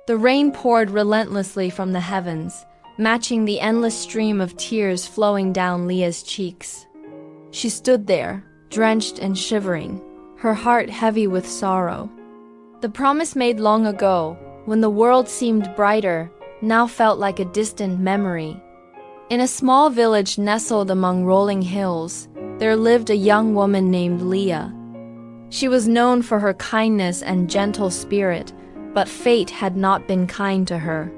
The rain poured relentlessly from the heavens, matching the endless stream of tears flowing down Leah's cheeks. She stood there, drenched and shivering, her heart heavy with sorrow. The promise made long ago, when the world seemed brighter, now felt like a distant memory. In a small village nestled among rolling hills, there lived a young woman named Leah. She was known for her kindness and gentle spirit, but fate had not been kind to her.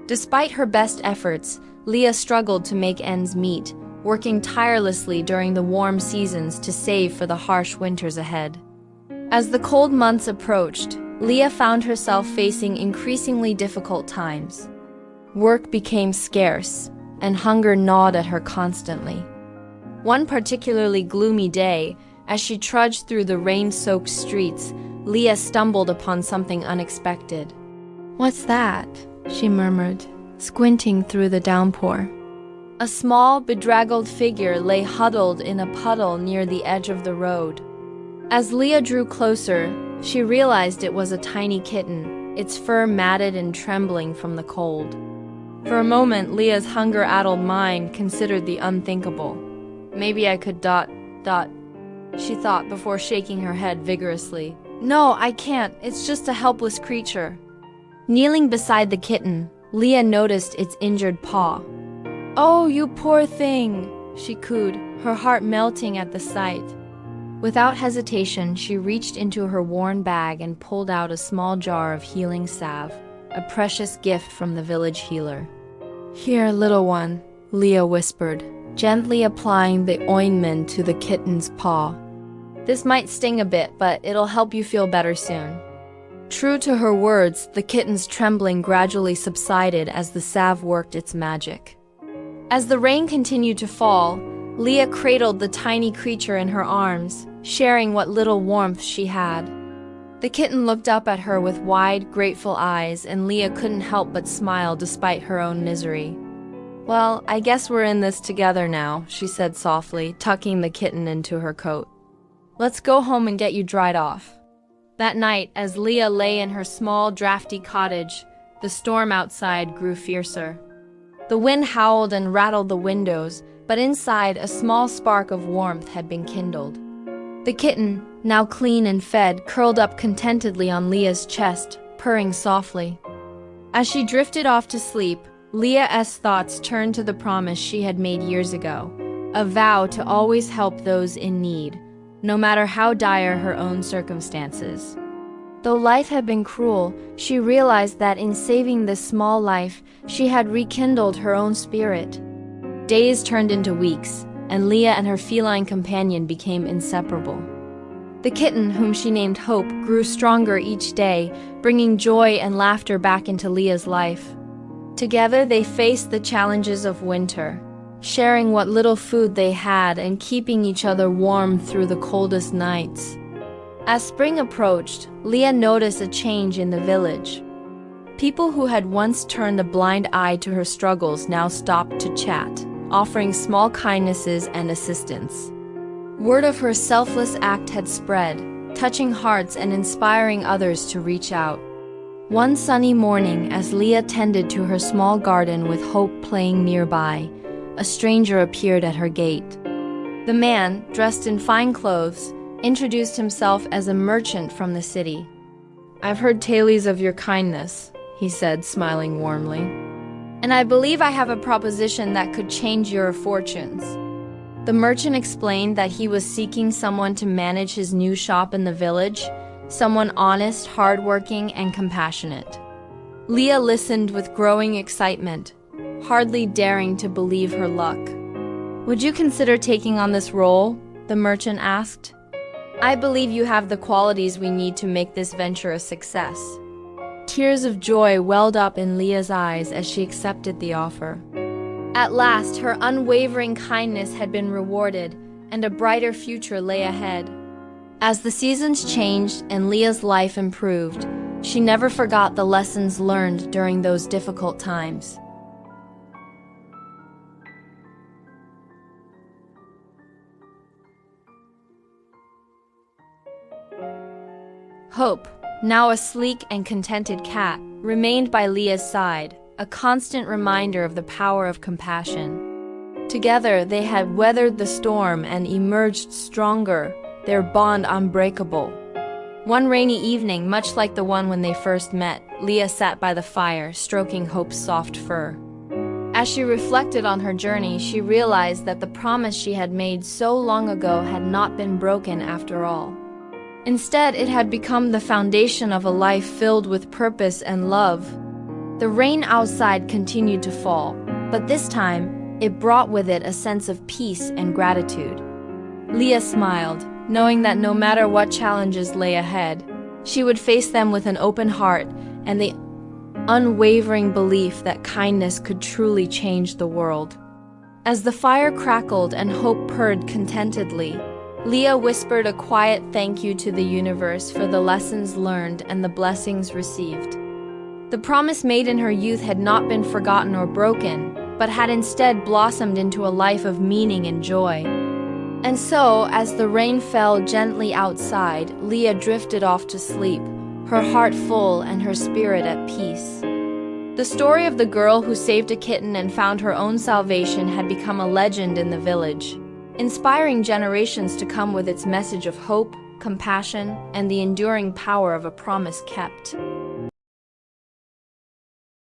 Despite her best efforts, Leah struggled to make ends meet, working tirelessly during the warm seasons to save for the harsh winters ahead. As the cold months approached, Leah found herself facing increasingly difficult times. Work became scarce, and hunger gnawed at her constantly. One particularly gloomy day, as she trudged through the rain-soaked streets, Leah stumbled upon something unexpected. "What's that?" she murmured, squinting through the downpour. A small, bedraggled figure lay huddled in a puddle near the edge of the road. As Leah drew closer, she realized it was a tiny kitten, its fur matted and trembling from the cold. For a moment, Leah's hunger-addled mind considered the unthinkable. Maybe I could ... she thought before shaking her head vigorously. "No, I can't. It's just a helpless creature." Kneeling beside the kitten, Leah noticed its injured paw. "Oh, you poor thing," she cooed, her heart melting at the sight. Without hesitation, she reached into her worn bag and pulled out a small jar of healing salve, a precious gift from the village healer. "Here, little one," Leah whispered, gently applying the ointment to the kitten's paw. "This might sting a bit, but it'll help you feel better soon." True to her words, the kitten's trembling gradually subsided as the salve worked its magic. As the rain continued to fall, Leah cradled the tiny creature in her arms, sharing what little warmth she had. The kitten looked up at her with wide, grateful eyes, and Leah couldn't help but smile despite her own misery. "Well, I guess we're in this together now," she said softly, tucking the kitten into her coat. "Let's go home and get you dried off." That night, as Leah lay in her small, drafty cottage, the storm outside grew fiercer. The wind howled and rattled the windows, but inside a small spark of warmth had been kindled. The kitten, now clean and fed, curled up contentedly on Leah's chest, purring softly. As she drifted off to sleep, Leah's thoughts turned to the promise she had made years ago, a vow to always help those in need, no matter how dire her own circumstances. Though life had been cruel, she realized that in saving this small life, she had rekindled her own spirit. Days turned into weeks, and Leah and her feline companion became inseparable. The kitten, whom she named Hope, grew stronger each day, bringing joy and laughter back into Leah's life. Together they faced the challenges of winter, sharing what little food they had and keeping each other warm through the coldest nights. As spring approached, Leah noticed a change in the village. People who had once turned a blind eye to her struggles now stopped to chat, offering small kindnesses and assistance. Word of her selfless act had spread, touching hearts and inspiring others to reach out. One sunny morning, as Leah tended to her small garden with Hope playing nearby, a stranger appeared at her gate. The man, dressed in fine clothes, introduced himself as a merchant from the city. "I've heard tales of your kindness," he said, smiling warmly. "And I believe I have a proposition that could change your fortunes." The merchant explained that he was seeking someone to manage his new shop in the village, someone honest, hardworking, and compassionate. Leah listened with growing excitement, hardly daring to believe her luck. "Would you consider taking on this role?" the merchant asked. "I believe you have the qualities we need to make this venture a success." Tears of joy welled up in Leah's eyes as she accepted the offer. At last, her unwavering kindness had been rewarded, and a brighter future lay ahead. As the seasons changed and Leah's life improved, she never forgot the lessons learned during those difficult times. Hope, now a sleek and contented cat, remained by Leah's side, a constant reminder of the power of compassion. Together, they had weathered the storm and emerged stronger, their bond unbreakable. One rainy evening, much like the one when they first met, Leah sat by the fire, stroking Hope's soft fur. As she reflected on her journey, she realized that the promise she had made so long ago had not been broken after all. Instead, it had become the foundation of a life filled with purpose and love. The rain outside continued to fall, but this time, it brought with it a sense of peace and gratitude. Leah smiled, knowing that no matter what challenges lay ahead, she would face them with an open heart and the unwavering belief that kindness could truly change the world. As the fire crackled and Hope purred contentedly, Leah whispered a quiet thank you to the universe for the lessons learned and the blessings received. The promise made in her youth had not been forgotten or broken, but had instead blossomed into a life of meaning and joy. And so, as the rain fell gently outside, Leah drifted off to sleep, her heart full and her spirit at peace. The story of the girl who saved a kitten and found her own salvation had become a legend in the village, inspiring generations to come with its message of hope, compassion, and the enduring power of a promise kept.